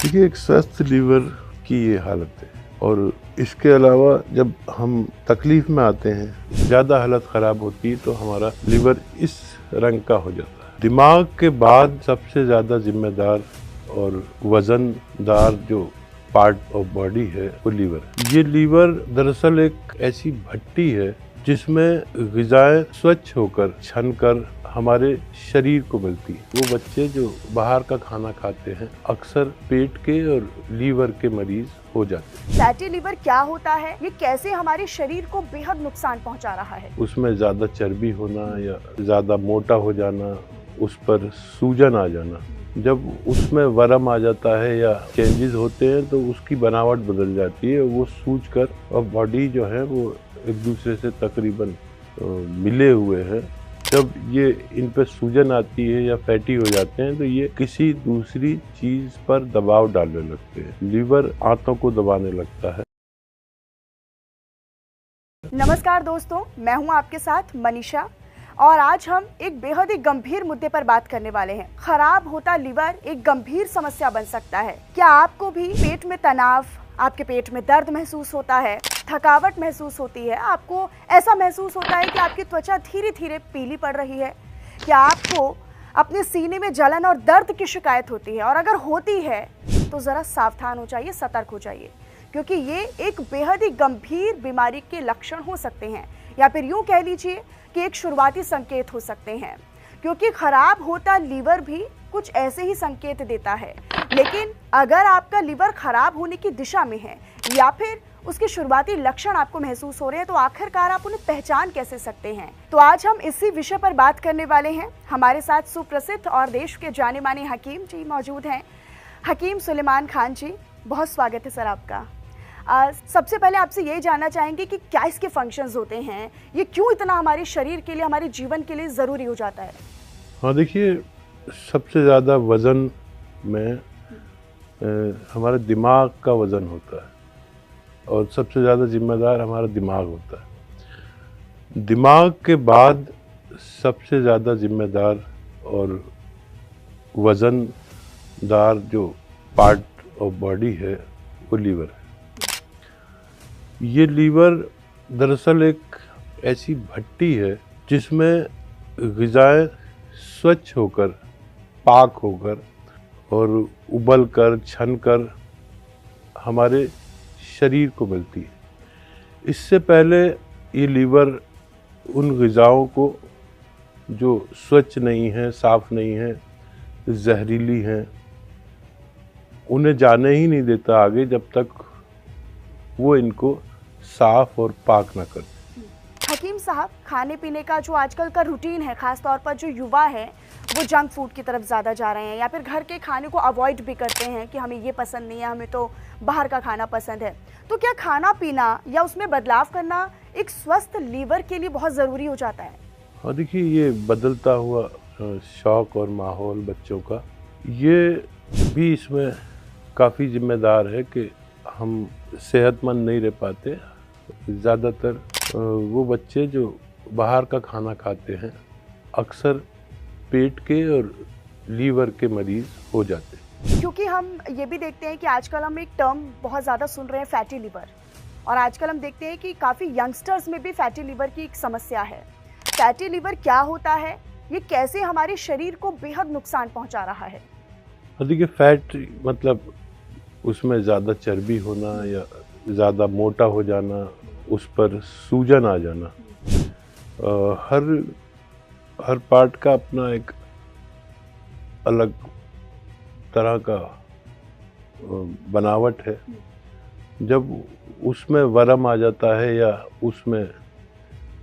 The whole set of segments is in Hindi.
देखिए, एक स्वस्थ लीवर की ये हालत है और इसके अलावा जब हम तकलीफ में आते हैं, ज़्यादा हालत ख़राब होती है तो हमारा लीवर इस रंग का हो जाता है। दिमाग के बाद सबसे ज़्यादा जिम्मेदार और वज़नदार जो पार्ट ऑफ बॉडी है वो लीवर है। ये लीवर दरअसल एक ऐसी भट्टी है जिसमें ग़िज़ाएँ स्वच्छ होकर छनकर हमारे शरीर को मिलती है। वो बच्चे जो बाहर का खाना खाते हैं अक्सर पेट के और लीवर के मरीज हो जाते हैं। फैटी लीवर क्या होता है, ये कैसे हमारे शरीर को बेहद नुकसान पहुंचा रहा है? उसमें ज़्यादा चर्बी होना या ज़्यादा मोटा हो जाना, उस पर सूजन आ जाना, जब उसमें वरम आ जाता है या चेंजेस होते हैं तो उसकी बनावट बदल जाती है। वो सूज कर और बॉडी जो है वो एक दूसरे से तकरीबन मिले हुए हैं। जब ये इन पर सूजन आती है या फैटी हो जाते हैं तो ये किसी दूसरी चीज पर दबाव डालने लगते हैं। लीवर आंतों को दबाने लगता है। नमस्कार दोस्तों, मैं हूं आपके साथ मनीषा और आज हम एक बेहद ही गंभीर मुद्दे पर बात करने वाले हैं। खराब होता लीवर एक गंभीर समस्या बन सकता है। क्या आपको भी पेट में तनाव, आपके पेट में दर्द महसूस होता है, थकावट महसूस होती है, आपको ऐसा महसूस होता है कि आपकी त्वचा धीरे धीरे पीली पड़ रही है? क्या आपको अपने सीने में जलन और दर्द की शिकायत होती है? और अगर होती है तो ज़रा सावधान हो जाइए, सतर्क हो जाइए, क्योंकि ये एक बेहद ही गंभीर बीमारी के लक्षण हो सकते हैं, या फिर यूँ कह लीजिए कि एक शुरुआती संकेत हो सकते हैं। क्योंकि खराब होता लीवर भी कुछ ऐसे ही संकेत देता है। लेकिन अगर आपका लीवर खराब होने की दिशा में है या फिर उसके शुरुआती लक्षण आपको महसूस हो रहे हैं, तो आखिरकार आप उन्हें पहचान कैसे सकते हैं? तो आज हम इसी विषय पर बात करने वाले हैं। हमारे साथ सुप्रसिद्ध और देश के जाने माने हकीम जी मौजूद हैं। हकीम सुलेमान खान जी, बहुत स्वागत है सर आपका। सबसे पहले आपसे यही जानना चाहेंगे कि क्या इसके फंक्शंस होते हैं, ये क्यों इतना हमारे शरीर के लिए, हमारे जीवन के लिए ज़रूरी हो जाता है? हाँ, देखिए, सबसे ज़्यादा वज़न में हमारे दिमाग का वज़न होता है और सबसे ज़्यादा जिम्मेदार हमारा दिमाग होता है। दिमाग के बाद सबसे ज़्यादा जिम्मेदार और वज़नदार जो पार्ट ऑफ बॉडी है वो लीवर है। ये लीवर दरअसल एक ऐसी भट्टी है जिसमें ग़िज़ाएँ स्वच्छ होकर, पाक होकर और उबल कर, छन कर हमारे शरीर को मिलती है। इससे पहले ये लीवर उन ग़िज़ाओं को जो स्वच्छ नहीं हैं, साफ़ नहीं हैं, जहरीली हैं, उन्हें जाने ही नहीं देता आगे जब तक वो इनको साफ़ और पाक ना कर। हकीम साहब, खाने पीने का जो आजकल का रूटीन है, ख़ास तौर पर जो युवा है वो जंक फूड की तरफ ज़्यादा जा रहे हैं या फिर घर के खाने को अवॉइड भी करते हैं कि हमें ये पसंद नहीं है, हमें तो बाहर का खाना पसंद है। तो क्या खाना पीना या उसमें बदलाव करना एक स्वस्थ लीवर के लिए बहुत ज़रूरी हो जाता है? हाँ, देखिए, ये बदलता हुआ शौक़ और माहौल बच्चों का, ये भी इसमें काफ़ी जिम्मेदार है कि हम सेहतमंद नहीं रह पाते। ज़्यादातर वो बच्चे जो बाहर का खाना खाते हैं अक्सर पेट के और लीवर के मरीज हो जाते हैं। क्योंकि हम ये भी देखते हैं कि आजकल हम एक टर्म बहुत ज़्यादा सुन रहे हैं, फैटी लीवर, और आजकल हम देखते हैं कि काफ़ी यंगस्टर्स में भी फैटी लीवर की एक समस्या है। फैटी लीवर क्या होता है, ये कैसे हमारे शरीर को बेहद नुकसान पहुंचा रहा है? देखिए, फैट मतलब उसमें ज़्यादा चर्बी होना या ज़्यादा मोटा हो जाना, उस पर सूजन आ जाना। हर पार्ट का अपना एक अलग तरह का बनावट है। जब उसमें वरम आ जाता है या उसमें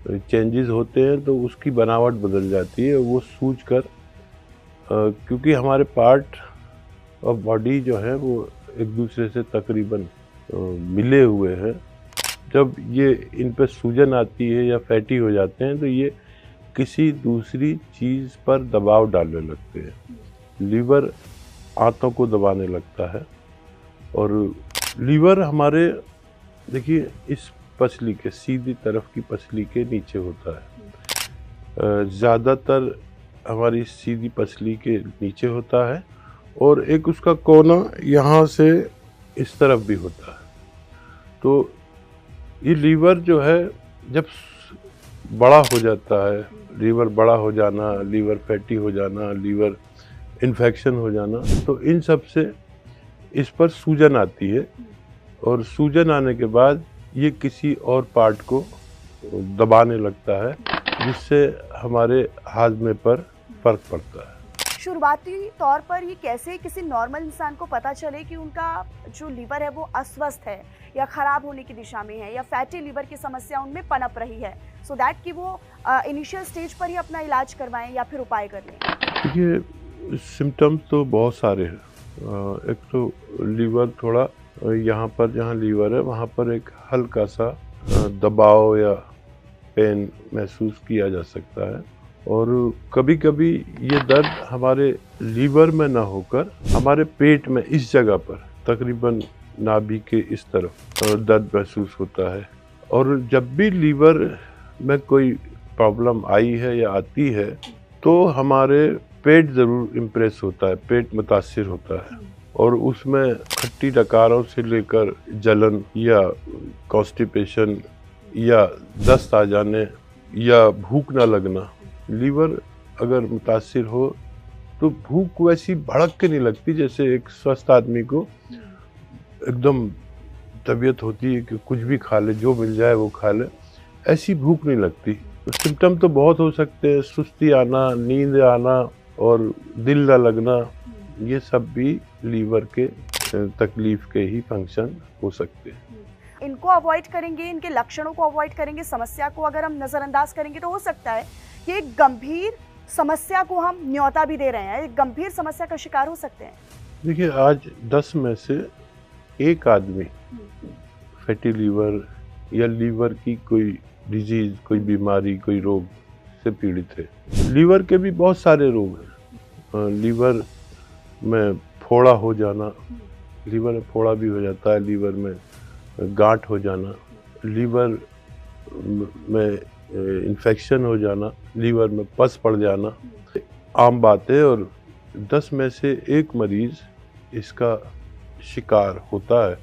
चेंजेस होते हैं तो उसकी बनावट बदल जाती है। वो सूज कर, क्योंकि हमारे पार्ट ऑफ बॉडी जो है वो एक दूसरे से तकरीबन मिले हुए हैं, जब ये इन पर सूजन आती है या फैटी हो जाते हैं तो ये किसी दूसरी चीज़ पर दबाव डालने लगते हैं। लीवर आंतों को दबाने लगता है और लीवर हमारे, देखिए, इस पसली के सीधी तरफ की पसली के नीचे होता है। ज़्यादातर हमारी सीधी पसली के नीचे होता है और एक उसका कोना यहाँ से इस तरफ भी होता है। तो ये लीवर जो है जब बड़ा हो जाता है, लीवर बड़ा हो जाना, लीवर फैटी हो जाना, लीवर इन्फेक्शन हो जाना, तो इन सब से इस पर सूजन आती है और सूजन आने के बाद ये किसी और पार्ट को दबाने लगता है, जिससे हमारे हाजमे पर फर्क पड़ता है। शुरुआती तौर पर ये कैसे किसी नॉर्मल इंसान को पता चले कि उनका जो लीवर है वो अस्वस्थ है या खराब होने की दिशा में है या फैटी लीवर की समस्या उनमें पनप रही है, सो दैट कि वो इनिशियल स्टेज पर ही अपना इलाज करवाएं या फिर उपाय कर लें? ये सिम्टम्स तो बहुत सारे हैं। एक तो लीवर थोड़ा यहाँ पर, जहाँ लीवर है वहाँ पर एक हल्का सा दबाव या पेन महसूस किया जा सकता है, और कभी कभी ये दर्द हमारे लीवर में ना होकर हमारे पेट में इस जगह पर तकरीबन नाभि के इस तरफ दर्द महसूस होता है। और जब भी लीवर में कोई प्रॉब्लम आई है या आती है तो हमारे पेट ज़रूर इम्प्रेस होता है, पेट मुतासिर होता है, और उसमें खट्टी डकारों से लेकर जलन या कॉन्स्टिपेशन या दस्त आ जाने या भूख ना लगना। लीवर अगर मुतासिर हो तो भूख वैसी भड़क के नहीं लगती जैसे एक स्वस्थ आदमी को एकदम तबीयत होती है कि कुछ भी खा ले, जो मिल जाए वो खा ले, ऐसी भूख नहीं लगती। तो सिम्टम तो बहुत हो सकते हैं, सुस्ती आना, नींद आना और दिल न लगना, ये सब भी लीवर के तकलीफ के ही फंक्शन हो सकते हैं। इनको अवॉइड करेंगे, इनके लक्षणों को अवॉइड करेंगे, समस्या को अगर हम नज़रअंदाज करेंगे तो हो सकता है कि एक गंभीर समस्या को हम न्योता भी दे रहे हैं, एक गंभीर समस्या का शिकार हो सकते हैं। देखिए, आज 10 में से एक आदमी फैटी लीवर या लीवर की कोई डिजीज, कोई बीमारी, कोई रोग से पीड़ित है। लीवर के भी बहुत सारे रोग हैं। लीवर में फोड़ा हो जाना, लीवर में फोड़ा भी हो जाता है, लीवर में गांठ हो जाना, लीवर में इन्फेक्शन हो जाना, लीवर में पस पड़ जाना, आम बात है। और 10 में से एक मरीज इसका शिकार होता है।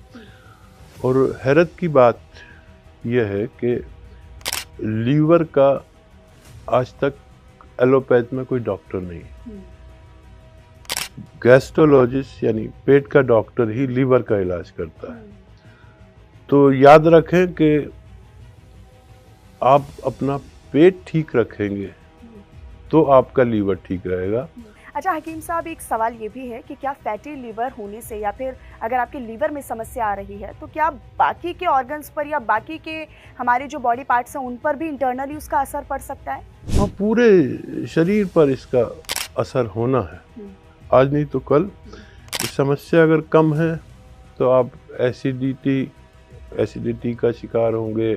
और हैरत की बात यह है कि लीवर का आज तक एलोपैथ में कोई डॉक्टर नहीं, गैस्ट्रोलॉजिस्ट यानी पेट का डॉक्टर ही लीवर का इलाज करता है। तो याद रखें कि आप अपना पेट ठीक रखेंगे तो आपका लीवर ठीक रहेगा। अच्छा हकीम साहब, एक सवाल ये भी है कि क्या फैटी लीवर होने से या फिर अगर आपके लीवर में समस्या आ रही है तो क्या बाकी के ऑर्गन्स पर या बाकी के हमारे जो बॉडी पार्ट्स हैं उन पर भी इंटरनली उसका असर पड़ सकता है? हाँ, पूरे शरीर पर इसका असर होना है। आज नहीं तो कल समस्या अगर कम है तो आप एसिडिटी का शिकार होंगे,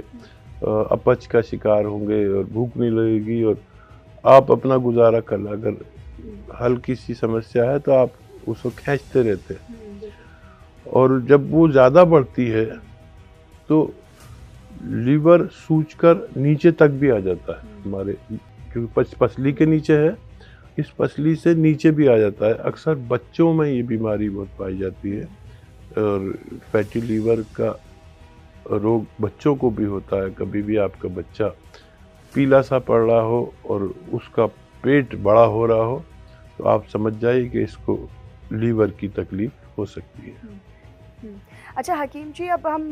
अपच का शिकार होंगे और भूख नहीं लगेगी और आप अपना गुजारा कर, अगर हल्की सी समस्या है तो आप उसको खींचते रहते हैं। और जब वो ज़्यादा बढ़ती है तो लीवर सूजकर नीचे तक भी आ जाता है हमारे, क्योंकि पसली के नीचे है, इस पसली से नीचे भी आ जाता है। अक्सर बच्चों में ये बीमारी बहुत पाई जाती है और फैटी लीवर का रोग बच्चों को भी होता है। कभी भी आपका बच्चा पीला सा पड़ रहा हो और उसका पेट बड़ा हो रहा हो तो आप समझ जाइए कि इसको लीवर की तकलीफ हो सकती है। अच्छा हकीम जी, अब हम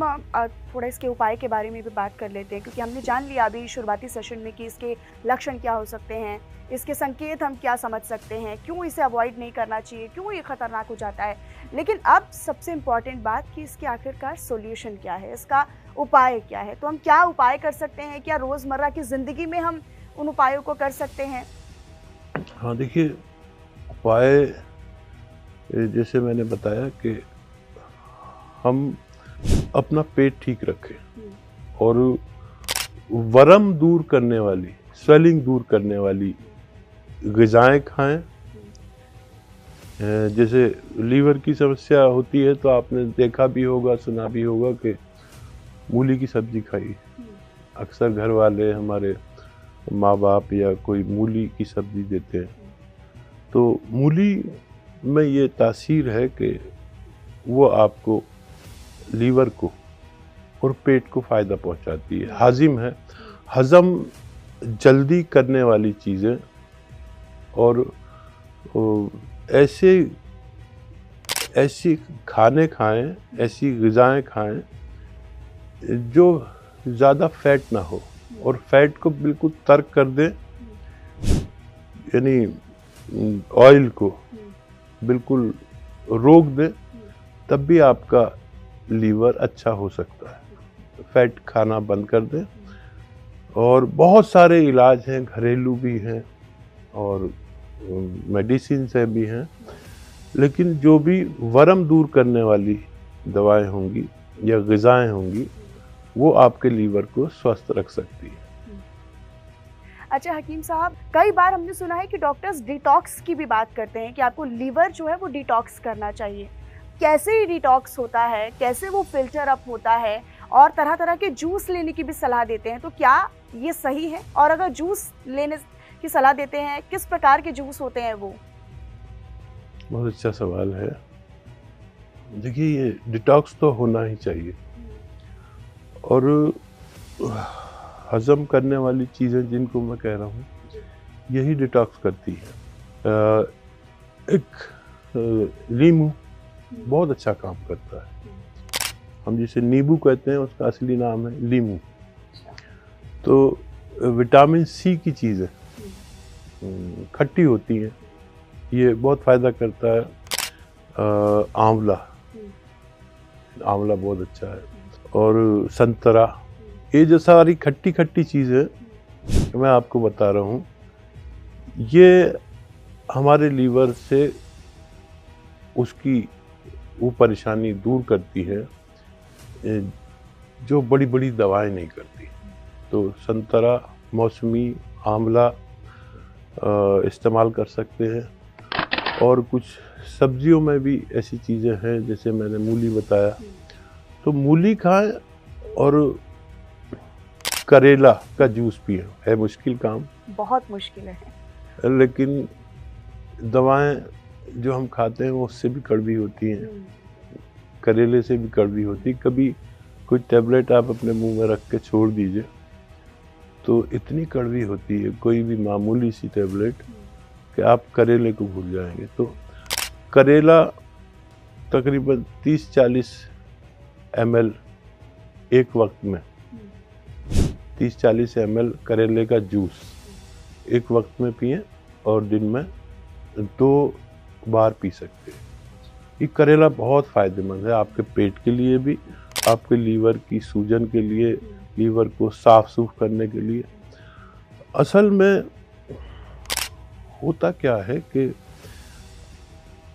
थोड़ा इसके उपाय के बारे में भी बात कर लेते हैं, क्योंकि हमने जान लिया अभी शुरुआती सेशन में कि इसके लक्षण क्या हो सकते हैं, इसके संकेत हम क्या समझ सकते हैं, क्यों इसे अवॉइड नहीं करना चाहिए, क्यों ये खतरनाक हो जाता है। लेकिन अब सबसे इम्पॉर्टेंट बात कि इसके आखिरकार सोल्यूशन क्या है, इसका उपाय क्या है। तो हम क्या उपाय कर सकते हैं, क्या रोज़मर्रा की ज़िंदगी में हम उन उपायों को कर सकते हैं? हाँ देखिए, उपाय जैसे मैंने बताया कि हम अपना पेट ठीक रखें और वरम दूर करने वाली, स्वेलिंग दूर करने वाली ग़िज़ाएँ खाएं। जैसे लीवर की समस्या होती है तो आपने देखा भी होगा, सुना भी होगा कि मूली की सब्ज़ी खाई। अक्सर घर वाले, हमारे माँ बाप या कोई मूली की सब्ज़ी देते हैं। तो मूली में ये तासीर है कि वो आपको लीवर को और पेट को फ़ायदा पहुंचाती है। हाजिम है, हज़म जल्दी करने वाली चीज़ें और ऐसी खाने खाएं, ऐसी ग़िज़ाएँ खाएं जो ज़्यादा फैट ना हो और फैट को बिल्कुल तर्क कर दें, यानी ऑयल को बिल्कुल रोक दें, तब भी आपका लीवर अच्छा हो सकता है। फैट खाना बंद कर दें। और बहुत सारे इलाज हैं, घरेलू भी हैं और मेडिसिन से भी हैं, लेकिन जो भी वरम दूर करने वाली दवाएं होंगी या ग़िज़ाएँ होंगी वो आपके लीवर को स्वस्थ रख सकती है। अच्छा हकीम साहब, कई बार हमने सुना है कि डॉक्टर्स डिटॉक्स की भी बात करते हैं कि आपको लीवर जो है वो डिटॉक्स करना चाहिए। कैसे डिटॉक्स होता है, कैसे वो फिल्टर अप होता है, और तरह तरह के जूस लेने की भी सलाह देते हैं, तो क्या ये सही है? और अगर जूस लेने की सलाह देते हैं, किस प्रकार के जूस होते हैं वो? बहुत अच्छा सवाल है। देखिए, ये डिटॉक्स तो होना ही चाहिए और हज़म करने वाली चीज़ें जिनको मैं कह रहा हूँ यही डिटॉक्स करती है। एक नींबू बहुत अच्छा काम करता है। हम जिसे नींबू कहते हैं उसका असली नाम है लीमू। तो विटामिन सी की चीज़ें खट्टी होती हैं, ये बहुत फ़ायदा करता है। आंवला बहुत अच्छा है और संतरा, ये जो सारी खट्टी खट्टी चीज़ें मैं आपको बता रहा हूँ, ये हमारे लीवर से उसकी वो परेशानी दूर करती है जो बड़ी बड़ी दवाएं नहीं करती। तो संतरा, मौसमी, आंवला इस्तेमाल कर सकते हैं। और कुछ सब्जियों में भी ऐसी चीज़ें हैं, जैसे मैंने मूली बताया, तो मूली खाएं और करेला का जूस पिए। है मुश्किल काम, बहुत मुश्किल है, लेकिन दवाएं जो हम खाते हैं वो उससे भी कड़वी होती हैं, करेले से भी कड़वी होती। कभी कोई टैबलेट आप अपने मुंह में रख के छोड़ दीजिए तो इतनी कड़वी होती है कोई भी मामूली सी टैबलेट कि आप करेले को भूल जाएंगे। तो करेला तकरीबन 30-40 ml एक वक्त में, 30-40 ml करेले का जूस एक वक्त में पिएं और दिन में 2 बार पी सकते हैं। ये करेला बहुत फ़ायदेमंद है आपके पेट के लिए भी, आपके लीवर की सूजन के लिए, लीवर को साफ सूफ करने के लिए। असल में होता क्या है कि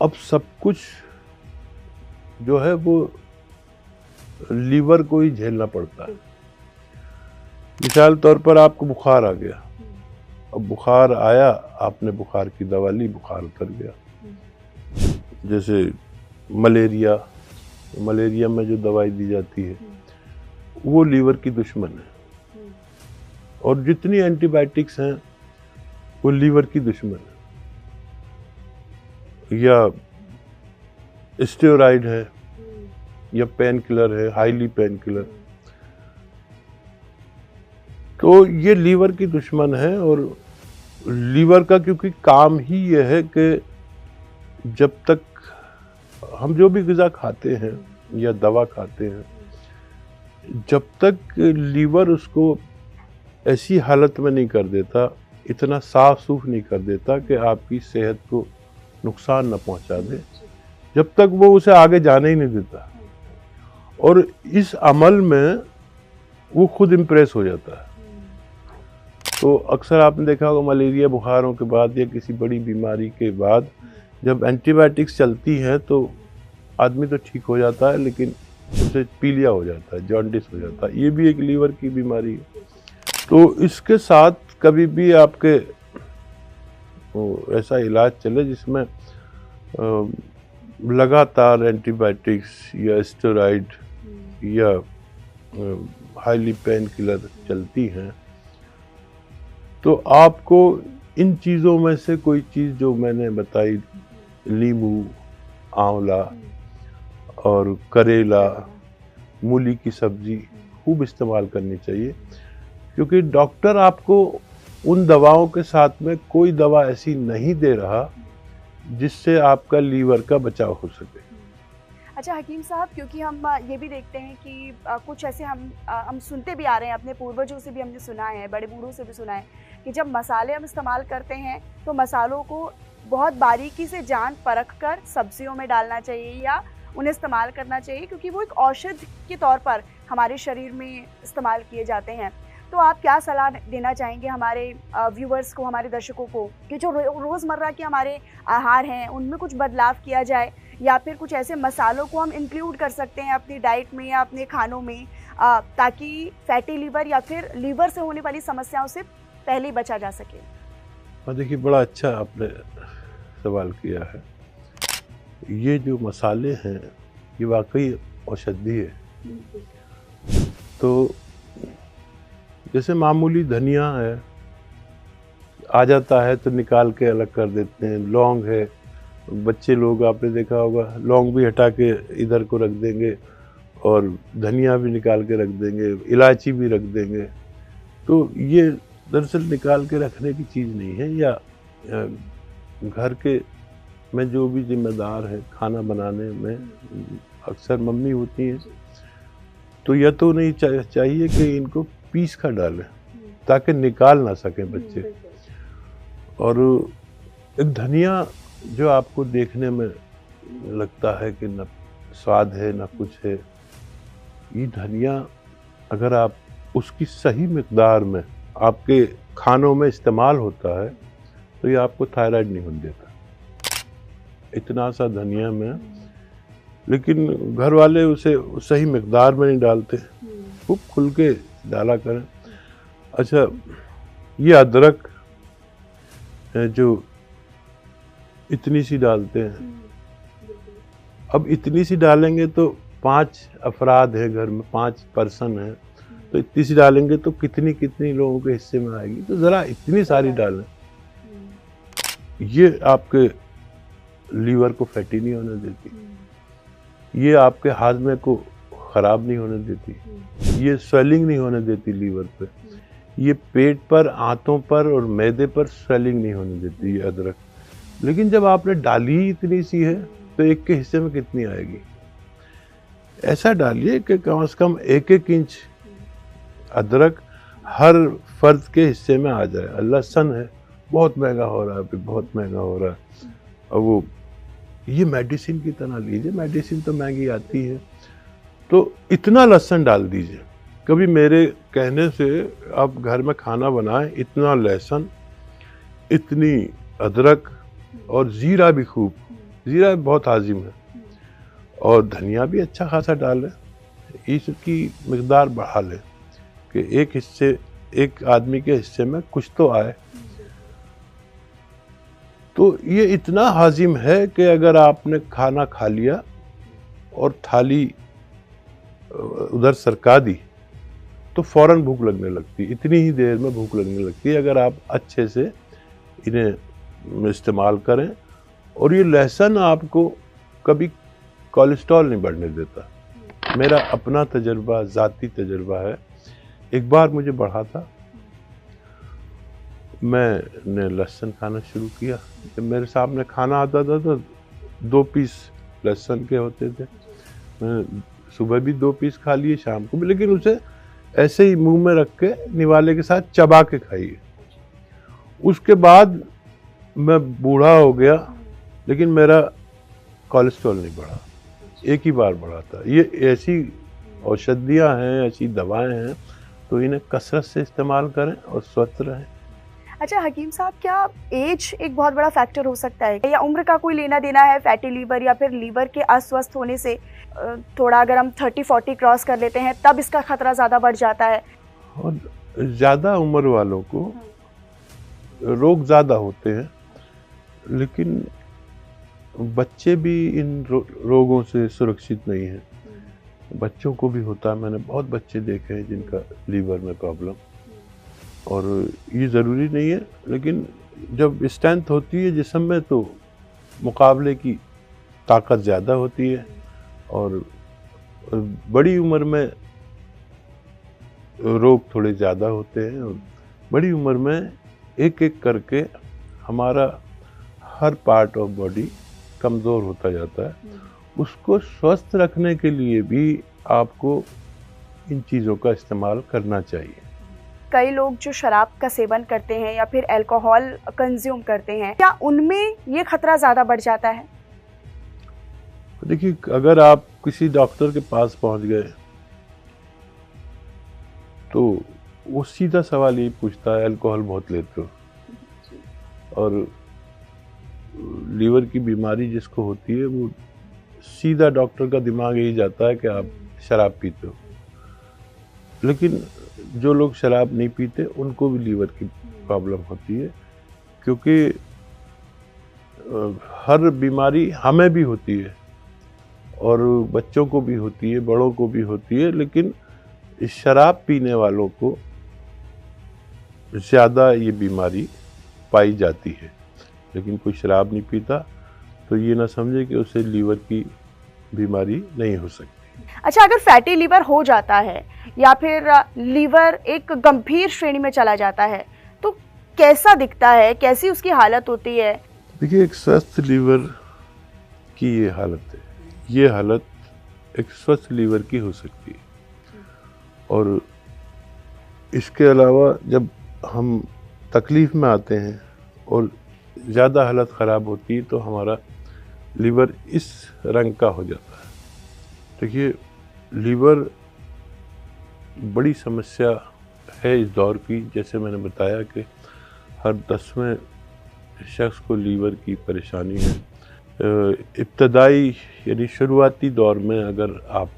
अब सब कुछ जो है वो लीवर को ही झेलना पड़ता है। मिसाल तौर पर आपको बुखार आ गया, अब बुखार आया, आपने बुखार की दवा ली, बुखार उतर गया। जैसे मलेरिया में जो दवाई दी जाती है वो लीवर की दुश्मन है, और जितनी एंटीबायोटिक्स हैं वो लीवर की दुश्मन है। या स्टेरॉइड है या पेन किलर है, हाईली पेन किलर, तो ये लीवर की दुश्मन है। और लीवर का क्योंकि काम ही ये है कि जब तक हम जो भी ग़िज़ा खाते हैं या दवा खाते हैं, जब तक लीवर उसको ऐसी हालत में नहीं कर देता, इतना साफ सूफ नहीं कर देता कि आपकी सेहत को नुकसान न पहुंचा दे, जब तक वो उसे आगे जाने ही नहीं देता। और इस अमल में वो खुद इम्प्रेस हो जाता है। तो अक्सर आपने देखा होगा मलेरिया बुखारों के बाद या किसी बड़ी बीमारी के बाद जब एंटीबायोटिक्स चलती हैं तो आदमी तो ठीक हो जाता है, लेकिन उसे पीलिया हो जाता है, जॉन्डिस हो जाता है। ये भी एक लीवर की बीमारी है। तो इसके साथ कभी भी आपके ऐसा इलाज चले जिसमें लगातार एंटीबायोटिक्स या स्टेरॉइड या हाईली पेन किलर चलती हैं, तो आपको इन चीज़ों में से कोई चीज़ जो मैंने बताई नींबू, आंवला और करेला, मूली की सब्जी खूब इस्तेमाल करनी चाहिए, क्योंकि डॉक्टर आपको उन दवाओं के साथ में कोई दवा ऐसी नहीं दे रहा जिससे आपका लीवर का बचाव हो सके। अच्छा हकीम साहब, क्योंकि हम ये भी देखते हैं कि कुछ ऐसे हम सुनते भी आ रहे हैं, अपने पूर्वजों से भी हमने सुना है, बड़े बूढ़ों से भी सुना है कि जब मसाले हम इस्तेमाल करते हैं तो मसालों को बहुत बारीकी से जान परख कर सब्जियों में डालना चाहिए या उन्हें इस्तेमाल करना चाहिए, क्योंकि वो एक औषधि के तौर पर हमारे शरीर में इस्तेमाल किए जाते हैं। तो आप क्या सलाह देना चाहेंगे हमारे व्यूवर्स को, हमारे दर्शकों को, कि जो रोज़मर्रा के हमारे आहार हैं उनमें कुछ बदलाव किया जाए, या फिर कुछ ऐसे मसालों को हम इंक्लूड कर सकते हैं अपनी डाइट में या अपने खानों में, ताकि फैटी लीवर या फिर लीवर से होने वाली समस्याओं से पहले बचा जा सके? और देखिए, बड़ा अच्छा आपने सवाल किया है। ये जो मसाले हैं ये वाकई औषधि है। तो जैसे मामूली धनिया है, आ जाता है तो निकाल के अलग कर देते हैं। लौंग है, बच्चे लोग आपने देखा होगा लौंग भी हटा के इधर को रख देंगे और धनिया भी निकाल के रख देंगे, इलायची भी रख देंगे। तो ये दरअसल निकाल के रखने की चीज़ नहीं है, या घर के में जो भी जिम्मेदार है खाना बनाने में, अक्सर मम्मी होती हैं, तो यह तो नहीं चाहिए कि इनको पीस कर डालें ताकि निकाल ना सकें बच्चे। और एक धनिया जो आपको देखने में लगता है कि न स्वाद है न कुछ है, ये धनिया अगर आप उसकी सही मिकदार में आपके खानों में इस्तेमाल होता है तो ये आपको थायराइड नहीं होने देता, इतना सा धनिया में। लेकिन घर वाले उसे सही मिकदार में नहीं डालते, खूब खुल के डाला करें। अच्छा, ये अदरक है जो इतनी सी डालते हैं, अब इतनी सी डालेंगे तो 5 अफराद हैं घर में, 5 पर्सन हैं, तो इतनी सी डालेंगे तो कितनी कितनी लोगों के हिस्से में आएगी। तो ज़रा इतनी सारी डालें, ये आपके लीवर को फैटी नहीं होने देती, ये आपके हाजमे को ख़राब नहीं होने देती, ये स्वेलिंग नहीं होने देती लीवर पे, ये पेट पर, आंतों पर और मैदे पर स्वेलिंग नहीं होने देती ये अदरक। लेकिन जब आपने डाली इतनी सी है तो एक के हिस्से में कितनी आएगी? ऐसा डालिए कि कम से कम 1-1 इंच अदरक हर फर्द के हिस्से में आ जाए। लहसुन है, बहुत महंगा हो रहा है अभी, बहुत महंगा हो रहा है। और वो ये मेडिसिन की तरह लीजिए, मेडिसिन तो महंगी आती है, तो इतना लहसुन डाल दीजिए। कभी मेरे कहने से आप घर में खाना बनाएं, इतना लहसुन, इतनी अदरक और ज़ीरा भी खूब, ज़ीरा बहुत हाजिम है, और धनिया भी अच्छा खासा डालें। इसकी मिकदार बढ़ा लें कि एक आदमी के हिस्से में कुछ तो आए। तो ये इतना हाजिम है कि अगर आपने खाना खा लिया और थाली उधर सरका दी तो फौरन भूख लगने लगती, इतनी ही देर में भूख लगने लगती है अगर आप अच्छे से इन्हें इस्तेमाल करें। और ये लहसुन आपको कभी कोलेस्ट्रॉल नहीं बढ़ने देता। मेरा अपना तजर्बा, ज़ाती तजर्बा है। एक बार मुझे बढ़ा था, मैंने लहसुन खाना शुरू किया। जब मेरे सामने खाना आता था तो 2 पीस लहसुन के होते थे, मैं सुबह भी 2 पीस खा लिए, शाम को भी, लेकिन उसे ऐसे ही मुंह में रख के निवाले के साथ चबा के खाइए। उसके बाद मैं बूढ़ा हो गया, लेकिन मेरा कोलेस्ट्रॉल नहीं बढ़ा, एक ही बार बढ़ा था। ये ऐसी औषधियाँ हैं, ऐसी दवाएं हैं, तो इन्हें कसरत से इस्तेमाल करें और स्वस्थ रहें। अच्छा हकीम साहब, क्या एज एक बहुत बड़ा फैक्टर हो सकता है, या उम्र का कोई लेना देना है फैटी लीवर या फिर लीवर के अस्वस्थ होने से? थोड़ा अगर हम 30-40 क्रॉस कर लेते हैं तब इसका खतरा ज़्यादा बढ़ जाता है? और ज़्यादा उम्र वालों को रोग ज़्यादा होते हैं, लेकिन बच्चे भी इन रोगों से सुरक्षित नहीं हैं। बच्चों को भी होता है, मैंने बहुत बच्चे देखे हैं जिनका लीवर में प्रॉब्लम। और ये ज़रूरी नहीं है, लेकिन जब स्ट्रेंथ होती है जिस्म में तो मुकाबले की ताकत ज़्यादा होती है और बड़ी उम्र में रोग थोड़े ज़्यादा होते हैं और बड़ी उम्र में एक एक करके हमारा हर पार्ट ऑफ बॉडी कमज़ोर होता जाता है। उसको स्वस्थ रखने के लिए भी आपको इन चीज़ों का इस्तेमाल करना चाहिए। कई लोग जो शराब का सेवन करते हैं या फिर अल्कोहल कंज्यूम करते हैं, क्या उनमें ये खतरा ज़्यादा बढ़ जाता है? देखिए, अगर आप किसी डॉक्टर के पास पहुंच गए तो वो सीधा सवाल यही पूछता है, अल्कोहल बहुत लेते हो? और लीवर की बीमारी जिसको होती है वो सीधा डॉक्टर का दिमाग यही जाता है कि आप शराब पीते हो। लेकिन जो लोग शराब नहीं पीते उनको भी लीवर की प्रॉब्लम होती है, क्योंकि हर बीमारी हमें भी होती है और बच्चों को भी होती है, बड़ों को भी होती है, लेकिन शराब पीने वालों को ज़्यादा ये बीमारी पाई जाती है। लेकिन कोई शराब नहीं पीता तो ये ना समझे कि उसे लीवर की बीमारी नहीं हो सकती। अच्छा, अगर फैटी लीवर हो जाता है या फिर लीवर एक गंभीर श्रेणी में चला जाता है तो कैसा दिखता है, कैसी उसकी हालत होती है? देखिए, एक स्वस्थ लीवर की ये हालत है, ये हालत एक स्वस्थ लीवर की हो सकती है। और इसके अलावा जब हम तकलीफ़ में आते हैं और ज़्यादा हालत ख़राब होती है तो हमारा लीवर इस रंग का हो जाता है। देखिए, लीवर बड़ी समस्या है इस दौर की। जैसे मैंने बताया कि हर 10वें शख्स को लीवर की परेशानी है। इब्तदाई यानी शुरुआती दौर में अगर आप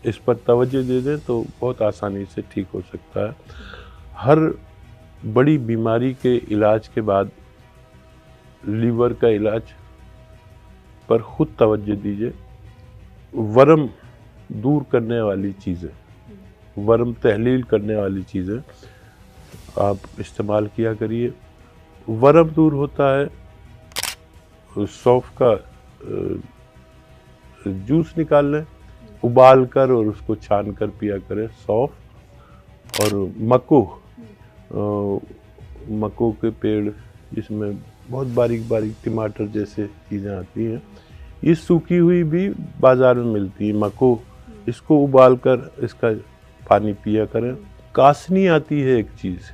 इस पर तवज्जो दे दें तो बहुत आसानी से ठीक हो सकता है। हर बड़ी बीमारी के इलाज के बाद लीवर का इलाज पर खुद तवज्जो दीजिए। वर्म दूर करने वाली चीज़ें, वर्म तहलील करने वाली चीज़ें आप इस्तेमाल किया करिए। वर्म दूर होता है, सौंफ का जूस निकाल लें, उबाल कर और उसको छान कर पिया करें। सौंफ और मको के पेड़, जिसमें बहुत बारीक बारीक टमाटर जैसे चीज़ें आती हैं, ये सूखी हुई भी बाज़ार में मिलती है। मको, इसको उबाल कर इसका पानी पिया करें। कासनी आती है एक चीज़,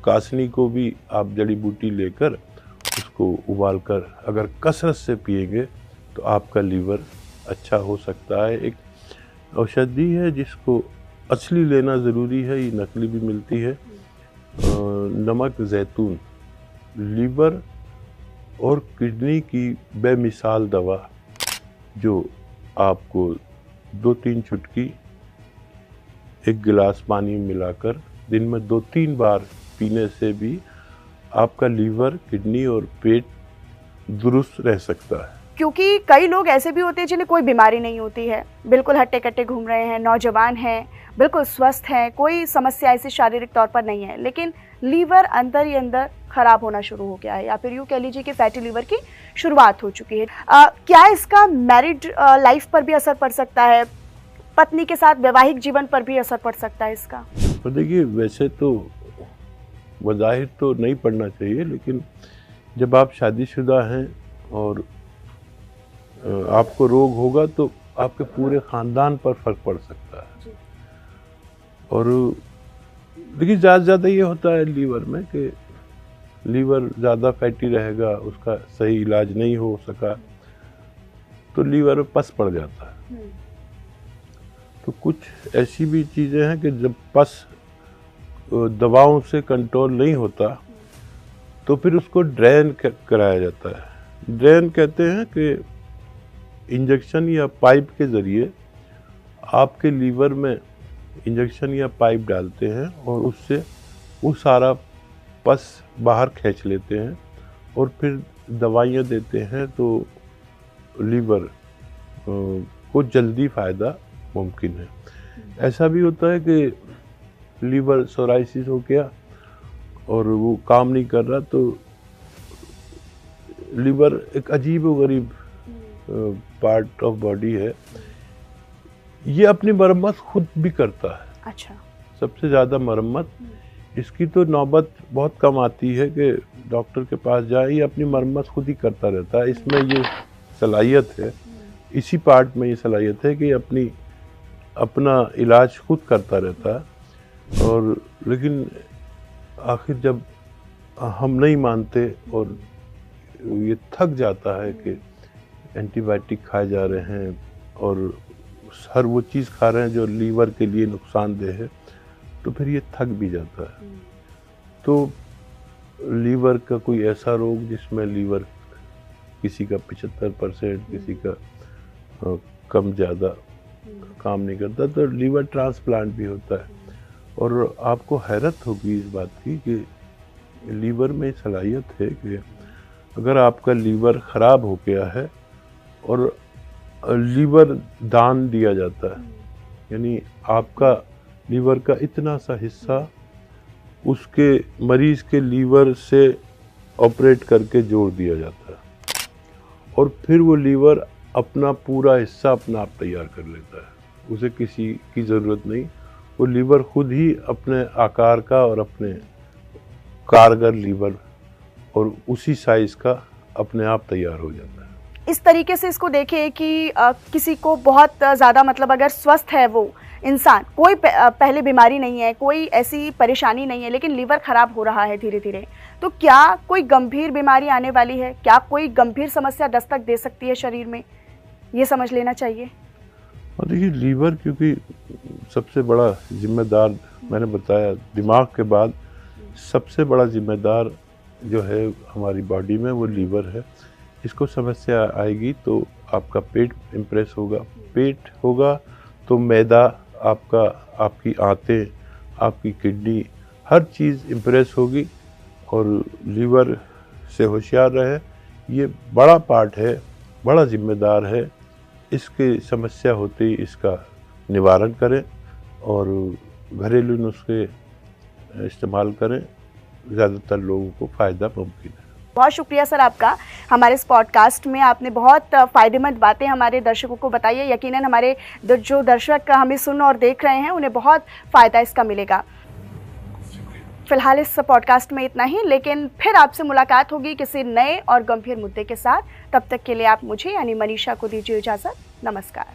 कासनी को भी आप जड़ी बूटी लेकर उसको उबाल कर अगर कसरत से पिएंगे तो आपका लीवर अच्छा हो सकता है। एक औषधि है जिसको असली लेना ज़रूरी है, ये नकली भी मिलती है। नमक ज़ैतून लीवर और किडनी की बेमिसाल दवा, जो आपको 2-3 चुटकी एक गिलास पानी में मिलाकर दिन में 2-3 बार पीने से भी आपका लीवर, किडनी और पेट दुरुस्त रह सकता है। क्योंकि कई लोग ऐसे भी होते हैं जिन्हें कोई बीमारी नहीं होती है, बिल्कुल हट्टे कट्टे घूम रहे हैं, नौजवान हैं, बिल्कुल स्वस्थ हैं, कोई समस्या ऐसी शारीरिक तौर पर नहीं है, लेकिन लीवर अंदर ही अंदर खराब होना शुरू हो गया है, या फिर यूँ कह लीजिए कि फैटी लीवर की शुरुआत हो चुकी है। क्या इसका मैरिड लाइफ पर भी असर पड़ सकता है? पत्नी के साथ वैवाहिक जीवन पर भी असर पड़ सकता है इसका? तो देखिए, वैसे तो वज़ाहिर तो नहीं पड़ना चाहिए, लेकिन जब आप शादीशुदा हैं और आपको रोग होगा तो आपके पूरे ख़ानदान पर फ़र्क पड़ सकता है। और देखिए, ज़्यादा ये होता है लीवर में कि लीवर ज़्यादा फैटी रहेगा, उसका सही इलाज नहीं हो सका तो लीवर में पस पड़ जाता है। तो कुछ ऐसी भी चीज़ें हैं कि जब पस दवाओं से कंट्रोल नहीं होता तो फिर उसको ड्रेन कराया जाता है। ड्रेन कहते हैं कि इंजेक्शन या पाइप के ज़रिए आपके लीवर में इंजेक्शन या पाइप डालते हैं और उससे वो सारा पस बाहर खींच लेते हैं और फिर दवाइयाँ देते हैं, तो लीवर को जल्दी फ़ायदा मुमकिन है। ऐसा भी होता है कि लीवर सोराइसिस हो गया और वो काम नहीं कर रहा तो लीवर एक अजीब व गरीब पार्ट ऑफ बॉडी है। ये अपनी मरम्मत खुद भी करता है। अच्छा। सबसे ज़्यादा मरम्मत इसकी तो नौबत बहुत कम आती है कि डॉक्टर के पास जाए, ये अपनी मरम्मत खुद ही करता रहता है। इसमें ये सलाहियत है, इसी पार्ट में ये सलाहियत है कि अपना इलाज खुद करता रहता है। और लेकिन आखिर जब हम नहीं मानते और ये थक जाता है कि एंटीबायोटिक खाए जा रहे हैं और हर वो चीज़ खा रहे हैं जो लीवर के लिए नुकसानदेह है, तो फिर ये थक भी जाता है। तो लीवर का कोई ऐसा रोग जिसमें लीवर किसी का 75%, किसी का कम ज़्यादा काम नहीं करता, तो लीवर ट्रांसप्लांट भी होता है। और आपको हैरत होगी इस बात की कि लीवर में सलाहियत है कि अगर आपका लीवर ख़राब हो गया है और लीवर दान दिया जाता है, यानी आपका लीवर का इतना सा हिस्सा उसके मरीज़ के लीवर से ऑपरेट करके जोड़ दिया जाता है और फिर वो लीवर अपना पूरा हिस्सा अपना आप तैयार कर लेता है। उसे किसी की ज़रूरत नहीं, वो लीवर खुद ही अपने आकार का और अपने कारगर लीवर और उसी साइज़ का अपने आप तैयार हो जाता है। इस तरीके से इसको देखें कि किसी को बहुत ज़्यादा मतलब अगर स्वस्थ है वो इंसान, कोई पहले बीमारी नहीं है, कोई ऐसी परेशानी नहीं है, लेकिन लीवर ख़राब हो रहा है धीरे धीरे, तो क्या कोई गंभीर बीमारी आने वाली है? क्या कोई गंभीर समस्या दस्तक दे सकती है शरीर में? ये समझ लेना चाहिए। और देखिए, लीवर क्योंकि सबसे बड़ा जिम्मेदार, मैंने बताया, दिमाग के बाद सबसे बड़ा जिम्मेदार जो है हमारी बॉडी में वो लीवर है। इसको समस्या आएगी तो आपका पेट इम्प्रेस होगा, पेट होगा तो मैदा, आपकी आंतें, आपकी किडनी, हर चीज़ इम्प्रेस होगी। और लीवर से होशियार रहे, ये बड़ा पार्ट है, बड़ा जिम्मेदार है। इसकी समस्या होते ही इसका निवारण करें और घरेलू नुस्खे इस्तेमाल करें, ज़्यादातर लोगों को फ़ायदा मुमकिन है। बहुत शुक्रिया सर आपका, हमारे इस पॉडकास्ट में आपने बहुत फ़ायदेमंद बातें हमारे दर्शकों को बताई है। यकीनन हमारे जो दर्शक हमें सुन और देख रहे हैं उन्हें बहुत फ़ायदा इसका मिलेगा। फिलहाल इस पॉडकास्ट में इतना ही, लेकिन फिर आपसे मुलाकात होगी किसी नए और गंभीर मुद्दे के साथ। तब तक के लिए आप मुझे यानी मनीषा को दीजिए इजाज़त। नमस्कार।